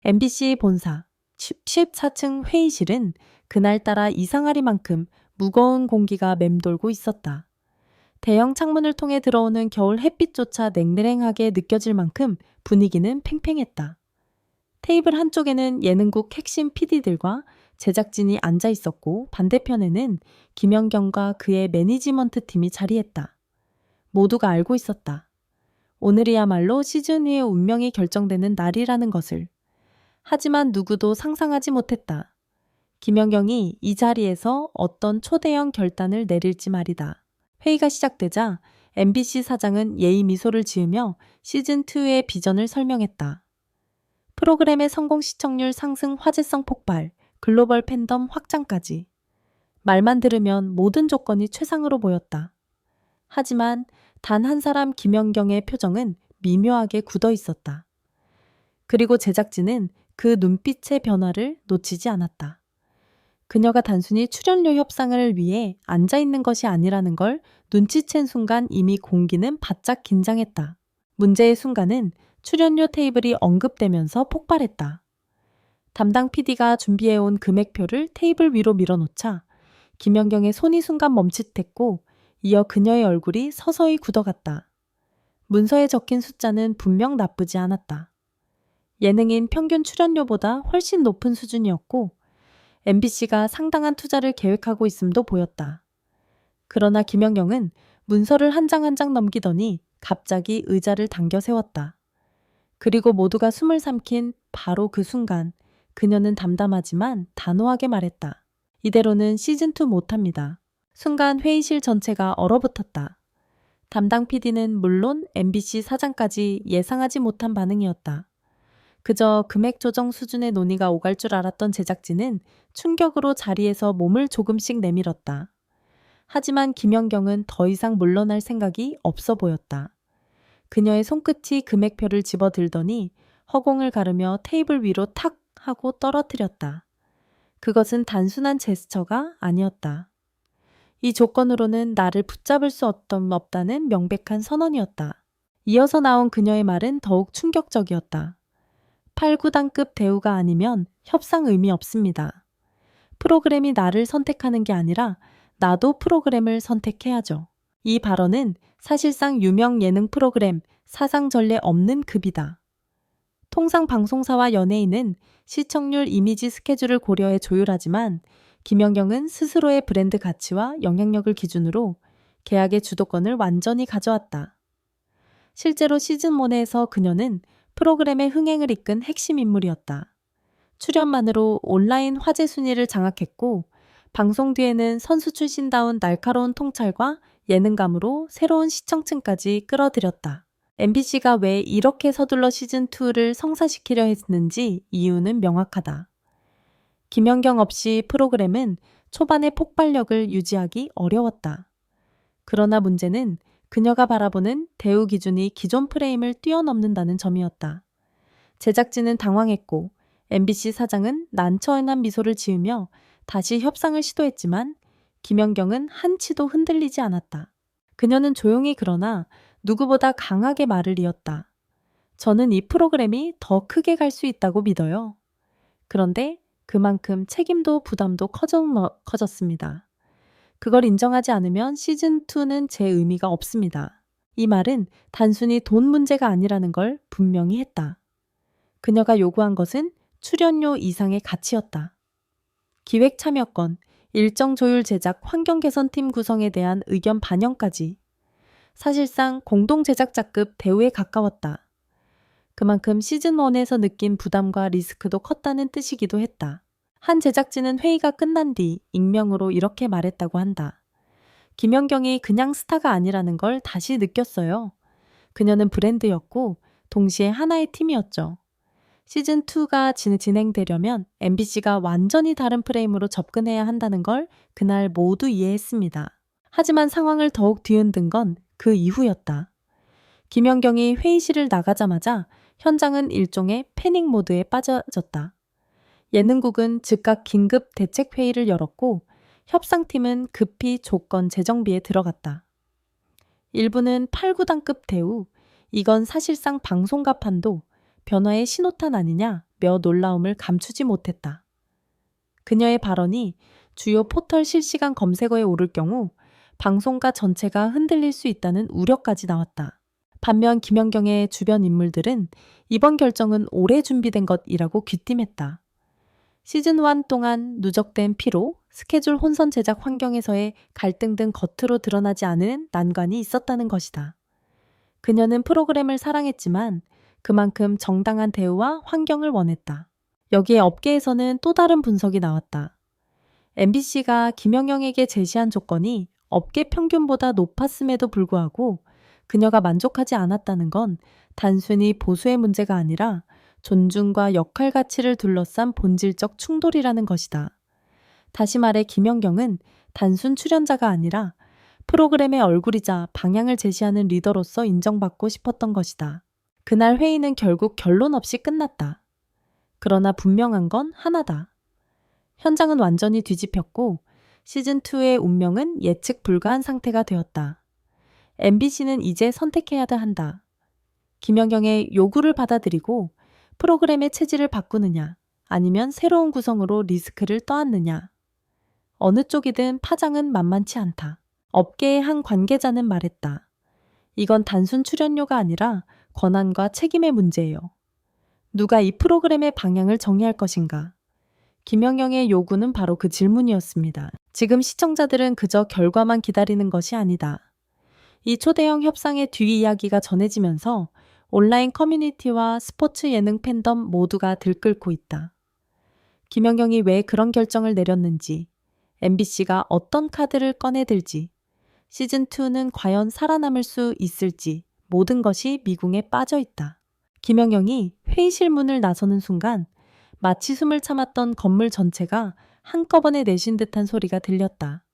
MBC 본사 14층 회의실은 그날따라 이상하리만큼 무거운 공기가 맴돌고 있었다. 대형 창문을 통해 들어오는 겨울 햇빛조차 냉랭하게 느껴질 만큼 분위기는 팽팽했다. 테이블 한쪽에는 예능국 핵심 PD들과 제작진이 앉아 있었고 반대편에는 김연경과 그의 매니지먼트 팀이 자리했다. 모두가 알고 있었다. 오늘이야말로 시즌2의 운명이 결정되는 날이라는 것을. 하지만 누구도 상상하지 못했다. 김연경이 이 자리에서 어떤 초대형 결단을 내릴지 말이다. 회의가 시작되자 MBC 사장은 예의 미소를 지으며 시즌2의 비전을 설명했다. 프로그램의 성공 시청률 상승, 화제성 폭발, 글로벌 팬덤 확장까지. 말만 들으면 모든 조건이 최상으로 보였다. 하지만 단 한 사람 김연경의 표정은 미묘하게 굳어 있었다. 그리고 제작진은 그 눈빛의 변화를 놓치지 않았다. 그녀가 단순히 출연료 협상을 위해 앉아있는 것이 아니라는 걸 눈치챈 순간 이미 공기는 바짝 긴장했다. 문제의 순간은 출연료 테이블이 언급되면서 폭발했다. 담당 PD가 준비해온 금액표를 테이블 위로 밀어놓자 김연경의 손이 순간 멈칫했고 이어 그녀의 얼굴이 서서히 굳어갔다. 문서에 적힌 숫자는 분명 나쁘지 않았다. 예능인 평균 출연료보다 훨씬 높은 수준이었고 MBC가 상당한 투자를 계획하고 있음도 보였다. 그러나 김연경은 문서를 한 장 한 장 넘기더니 갑자기 의자를 당겨 세웠다. 그리고 모두가 숨을 삼킨 바로 그 순간 그녀는 담담하지만 단호하게 말했다. 이대로는 시즌2 못합니다. 순간 회의실 전체가 얼어붙었다. 담당 PD는 물론 MBC 사장까지 예상하지 못한 반응이었다. 그저 금액 조정 수준의 논의가 오갈 줄 알았던 제작진은 충격으로 자리에서 몸을 조금씩 내밀었다. 하지만 김연경은 더 이상 물러날 생각이 없어 보였다. 그녀의 손끝이 금액표를 집어들더니 허공을 가르며 테이블 위로 탁 하고 떨어뜨렸다. 그것은 단순한 제스처가 아니었다. 이 조건으로는 나를 붙잡을 수 없다는 명백한 선언이었다. 이어서 나온 그녀의 말은 더욱 충격적이었다. 8, 9단급 대우가 아니면 협상 의미 없습니다. 프로그램이 나를 선택하는 게 아니라 나도 프로그램을 선택해야죠. 이 발언은 사실상 유명 예능 프로그램 사상 전례 없는 급이다. 통상 방송사와 연예인은 시청률, 이미지, 스케줄을 고려해 조율하지만 김연경은 스스로의 브랜드 가치와 영향력을 기준으로 계약의 주도권을 완전히 가져왔다. 실제로 시즌1에서 그녀는 프로그램의 흥행을 이끈 핵심 인물이었다. 출연만으로 온라인 화제 순위를 장악했고 방송 뒤에는 선수 출신다운 날카로운 통찰과 예능감으로 새로운 시청층까지 끌어들였다. MBC가 왜 이렇게 서둘러 시즌2를 성사시키려 했는지 이유는 명확하다. 김연경 없이 프로그램은 초반의 폭발력을 유지하기 어려웠다. 그러나 문제는 그녀가 바라보는 대우 기준이 기존 프레임을 뛰어넘는다는 점이었다. 제작진은 당황했고 MBC 사장은 난처한 미소를 지으며 다시 협상을 시도했지만 김연경은 한치도 흔들리지 않았다. 그녀는 조용히 그러나 누구보다 강하게 말을 이었다. 저는 이 프로그램이 더 크게 갈 수 있다고 믿어요. 그런데 그만큼 책임도 부담도 커졌습니다. 그걸 인정하지 않으면 시즌2는 제 의미가 없습니다. 이 말은 단순히 돈 문제가 아니라는 걸 분명히 했다. 그녀가 요구한 것은 출연료 이상의 가치였다. 기획 참여권, 일정 조율 제작, 환경 개선팀 구성에 대한 의견 반영까지. 사실상 공동 제작자급 대우에 가까웠다. 그만큼 시즌1에서 느낀 부담과 리스크도 컸다는 뜻이기도 했다. 한 제작진은 회의가 끝난 뒤 익명으로 이렇게 말했다고 한다. 김연경이 그냥 스타가 아니라는 걸 다시 느꼈어요. 그녀는 브랜드였고 동시에 하나의 팀이었죠. 시즌2가 진행되려면 MBC가 완전히 다른 프레임으로 접근해야 한다는 걸 그날 모두 이해했습니다. 하지만 상황을 더욱 뒤흔든 건 그 이후였다. 김연경이 회의실을 나가자마자 현장은 일종의 패닉 모드에 빠져졌다. 예능국은 즉각 긴급 대책회의를 열었고 협상팀은 급히 조건 재정비에 들어갔다. 일부는 8, 9단급 대우, 이건 사실상 방송가판도 변화의 신호탄 아니냐며 놀라움을 감추지 못했다. 그녀의 발언이 주요 포털 실시간 검색어에 오를 경우 방송가 전체가 흔들릴 수 있다는 우려까지 나왔다. 반면 김연경의 주변 인물들은 이번 결정은 오래 준비된 것이라고 귀띔했다. 시즌1 동안 누적된 피로, 스케줄 혼선 제작 환경에서의 갈등 등 겉으로 드러나지 않은 난관이 있었다는 것이다. 그녀는 프로그램을 사랑했지만 그만큼 정당한 대우와 환경을 원했다. 여기에 업계에서는 또 다른 분석이 나왔다. MBC가 김연경에게 제시한 조건이 업계 평균보다 높았음에도 불구하고 그녀가 만족하지 않았다는 건 단순히 보수의 문제가 아니라 존중과 역할 가치를 둘러싼 본질적 충돌이라는 것이다. 다시 말해 김연경은 단순 출연자가 아니라 프로그램의 얼굴이자 방향을 제시하는 리더로서 인정받고 싶었던 것이다. 그날 회의는 결국 결론 없이 끝났다. 그러나 분명한 건 하나다. 현장은 완전히 뒤집혔고 시즌2의 운명은 예측 불가한 상태가 되었다. MBC는 이제 선택해야 한다. 김연경의 요구를 받아들이고 프로그램의 체질을 바꾸느냐, 아니면 새로운 구성으로 리스크를 떠안느냐. 어느 쪽이든 파장은 만만치 않다. 업계의 한 관계자는 말했다. 이건 단순 출연료가 아니라 권한과 책임의 문제예요. 누가 이 프로그램의 방향을 정리할 것인가? 김연경의 요구는 바로 그 질문이었습니다. 지금 시청자들은 그저 결과만 기다리는 것이 아니다. 이 초대형 협상의 뒷이야기가 전해지면서 온라인 커뮤니티와 스포츠 예능 팬덤 모두가 들끓고 있다. 김연경이 왜 그런 결정을 내렸는지, MBC가 어떤 카드를 꺼내들지, 시즌2는 과연 살아남을 수 있을지 모든 것이 미궁에 빠져 있다. 김연경이 회의실 문을 나서는 순간 마치 숨을 참았던 건물 전체가 한꺼번에 내쉰 듯한 소리가 들렸다.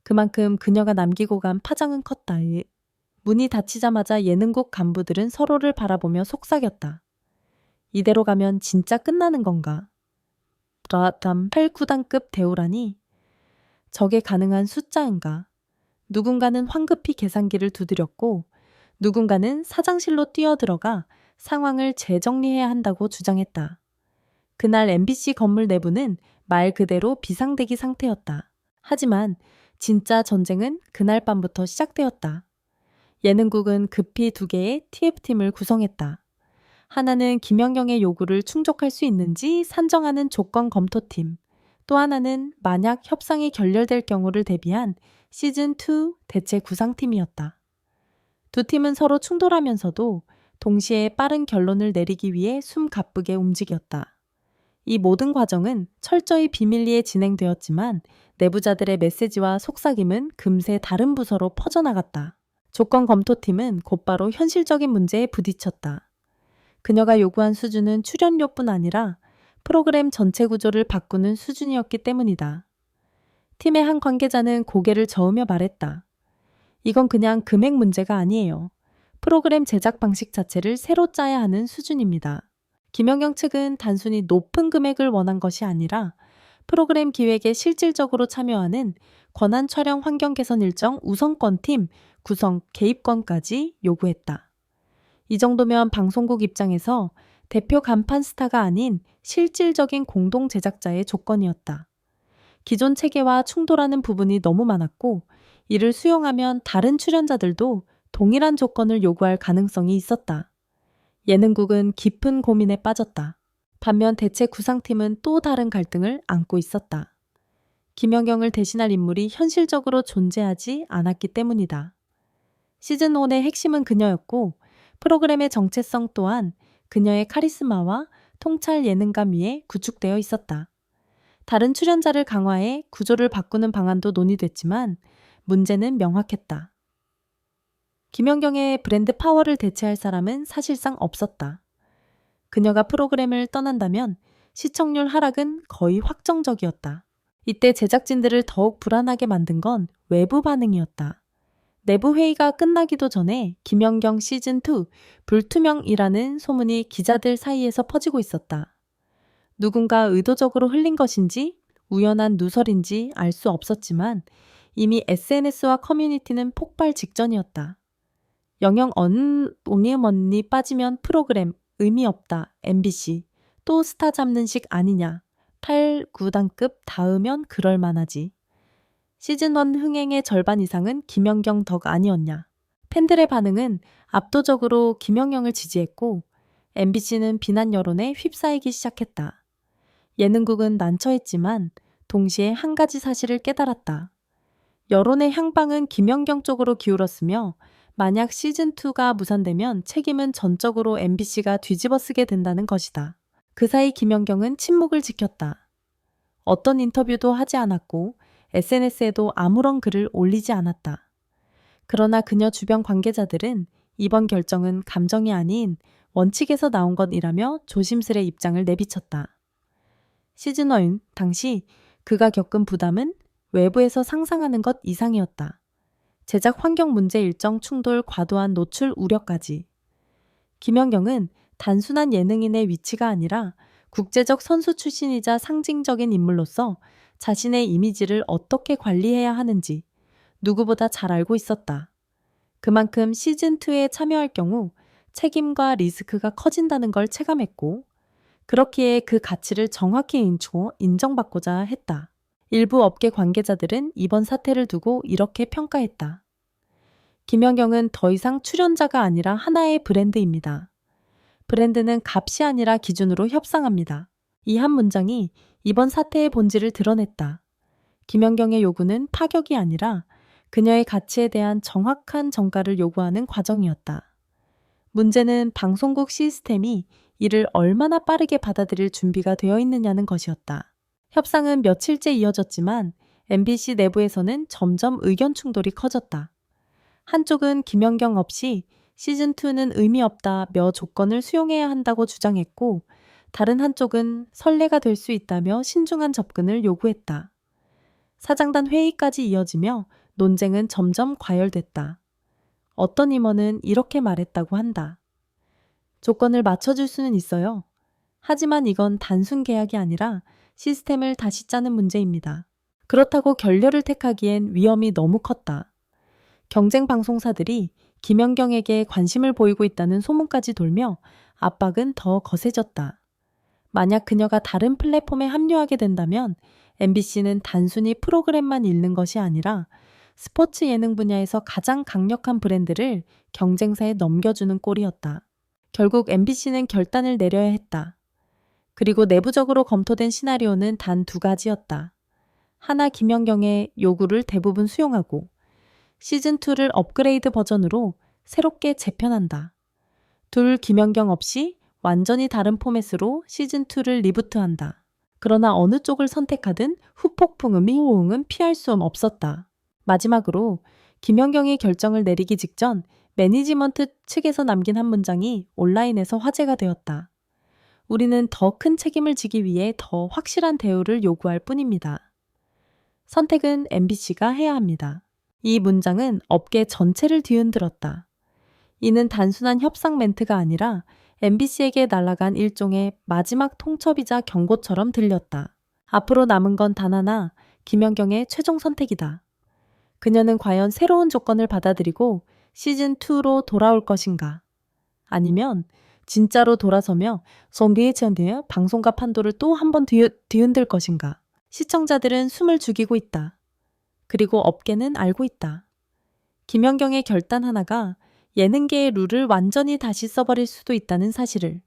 그만큼 그녀가 남기고 간 파장은 컸다. 문이 닫히자마자 예능국 간부들은 서로를 바라보며 속삭였다. 이대로 가면 진짜 끝나는 건가? 라담 8, 9단급 대우라니? 저게 가능한 숫자인가? 누군가는 황급히 계산기를 두드렸고 누군가는 사장실로 뛰어들어가 상황을 재정리해야 한다고 주장했다. 그날 MBC 건물 내부는 말 그대로 비상대기 상태였다. 하지만 진짜 전쟁은 그날 밤부터 시작되었다. 예능국은 급히 2개의 TF팀을 구성했다. 하나는 김연경의 요구를 충족할 수 있는지 산정하는 조건 검토팀, 또 하나는 만약 협상이 결렬될 경우를 대비한 시즌2 대체 구상팀이었다. 두 팀은 서로 충돌하면서도 동시에 빠른 결론을 내리기 위해 숨가쁘게 움직였다. 이 모든 과정은 철저히 비밀리에 진행되었지만 내부자들의 메시지와 속삭임은 금세 다른 부서로 퍼져나갔다. 조건 검토팀은 곧바로 현실적인 문제에 부딪혔다. 그녀가 요구한 수준은 출연료뿐 아니라 프로그램 전체 구조를 바꾸는 수준이었기 때문이다. 팀의 한 관계자는 고개를 저으며 말했다. 이건 그냥 금액 문제가 아니에요. 프로그램 제작 방식 자체를 새로 짜야 하는 수준입니다. 김연경 측은 단순히 높은 금액을 원한 것이 아니라 프로그램 기획에 실질적으로 참여하는 권한 촬영 환경 개선 일정 우선권팀 구성 개입권까지 요구했다. 이 정도면 방송국 입장에서 대표 간판 스타가 아닌 실질적인 공동 제작자의 조건이었다. 기존 체계와 충돌하는 부분이 너무 많았고 이를 수용하면 다른 출연자들도 동일한 조건을 요구할 가능성이 있었다. 예능국은 깊은 고민에 빠졌다. 반면 대체 구상팀은 또 다른 갈등을 안고 있었다. 김연경을 대신할 인물이 현실적으로 존재하지 않았기 때문이다. 시즌1의 핵심은 그녀였고 프로그램의 정체성 또한 그녀의 카리스마와 통찰 예능감 위에 구축되어 있었다. 다른 출연자를 강화해 구조를 바꾸는 방안도 논의됐지만 문제는 명확했다. 김연경의 브랜드 파워를 대체할 사람은 사실상 없었다. 그녀가 프로그램을 떠난다면 시청률 하락은 거의 확정적이었다. 이때 제작진들을 더욱 불안하게 만든 건 외부 반응이었다. 내부 회의가 끝나기도 전에 김연경 시즌2 불투명이라는 소문이 기자들 사이에서 퍼지고 있었다. 누군가 의도적으로 흘린 것인지 우연한 누설인지 알 수 없었지만 이미 SNS와 커뮤니티는 폭발 직전이었다. 영영 언니 빠지면 프로그램 의미 없다. MBC. 또 스타 잡는 식 아니냐. 8, 9단급 닿으면 그럴 만하지. 시즌1 흥행의 절반 이상은 김연경 덕 아니었냐. 팬들의 반응은 압도적으로 김연경을 지지했고 MBC는 비난 여론에 휩싸이기 시작했다. 예능국은 난처했지만 동시에 한 가지 사실을 깨달았다. 여론의 향방은 김연경 쪽으로 기울었으며 만약 시즌2가 무산되면 책임은 전적으로 MBC가 뒤집어쓰게 된다는 것이다. 그 사이 김연경은 침묵을 지켰다. 어떤 인터뷰도 하지 않았고 SNS에도 아무런 글을 올리지 않았다. 그러나 그녀 주변 관계자들은 이번 결정은 감정이 아닌 원칙에서 나온 것이라며 조심스레 입장을 내비쳤다. 시즌1 당시 그가 겪은 부담은 외부에서 상상하는 것 이상이었다. 제작 환경 문제 일정 충돌 과도한 노출 우려까지. 김연경은 단순한 예능인의 위치가 아니라 국제적 선수 출신이자 상징적인 인물로서 자신의 이미지를 어떻게 관리해야 하는지 누구보다 잘 알고 있었다. 그만큼 시즌2에 참여할 경우 책임과 리스크가 커진다는 걸 체감했고 그렇기에 그 가치를 정확히 인정받고자 했다. 일부 업계 관계자들은 이번 사태를 두고 이렇게 평가했다. 김연경은 더 이상 출연자가 아니라 하나의 브랜드입니다. 브랜드는 값이 아니라 기준으로 협상합니다. 이 한 문장이 이번 사태의 본질을 드러냈다. 김연경의 요구는 파격이 아니라 그녀의 가치에 대한 정확한 정가를 요구하는 과정이었다. 문제는 방송국 시스템이 이를 얼마나 빠르게 받아들일 준비가 되어 있느냐는 것이었다. 협상은 며칠째 이어졌지만 MBC 내부에서는 점점 의견 충돌이 커졌다. 한쪽은 김연경 없이 시즌2는 의미 없다며 조건을 수용해야 한다고 주장했고 다른 한쪽은 선례가 될 수 있다며 신중한 접근을 요구했다. 사장단 회의까지 이어지며 논쟁은 점점 과열됐다. 어떤 임원은 이렇게 말했다고 한다. 조건을 맞춰줄 수는 있어요. 하지만 이건 단순 계약이 아니라 시스템을 다시 짜는 문제입니다. 그렇다고 결렬을 택하기엔 위험이 너무 컸다. 경쟁 방송사들이 김연경에게 관심을 보이고 있다는 소문까지 돌며 압박은 더 거세졌다. 만약 그녀가 다른 플랫폼에 합류하게 된다면 MBC는 단순히 프로그램만 잃는 것이 아니라 스포츠 예능 분야에서 가장 강력한 브랜드를 경쟁사에 넘겨주는 꼴이었다. 결국 MBC는 결단을 내려야 했다. 그리고 내부적으로 검토된 시나리오는 단 2가지였다. 하나, 김연경의 요구를 대부분 수용하고 시즌2를 업그레이드 버전으로 새롭게 재편한다. 둘, 김연경 없이 완전히 다른 포맷으로 시즌2를 리부트한다. 그러나 어느 쪽을 선택하든 후폭풍은 호응은 피할 수 없었다. 마지막으로 김연경이 결정을 내리기 직전 매니지먼트 측에서 남긴 한 문장이 온라인에서 화제가 되었다. 우리는 더 큰 책임을 지기 위해 더 확실한 대우를 요구할 뿐입니다. 선택은 MBC가 해야 합니다. 이 문장은 업계 전체를 뒤흔들었다. 이는 단순한 협상 멘트가 아니라 MBC에게 날아간 일종의 마지막 통첩이자 경고처럼 들렸다. 앞으로 남은 건 단 하나, 김연경의 최종 선택이다. 그녀는 과연 새로운 조건을 받아들이고 시즌2로 돌아올 것인가? 아니면 진짜로 돌아서며 송리에천드의 방송가 판도를 또 한 번 뒤흔들 것인가? 시청자들은 숨을 죽이고 있다. 그리고 업계는 알고 있다. 김연경의 결단 하나가 예능계의 룰을 완전히 다시 써버릴 수도 있다는 사실을.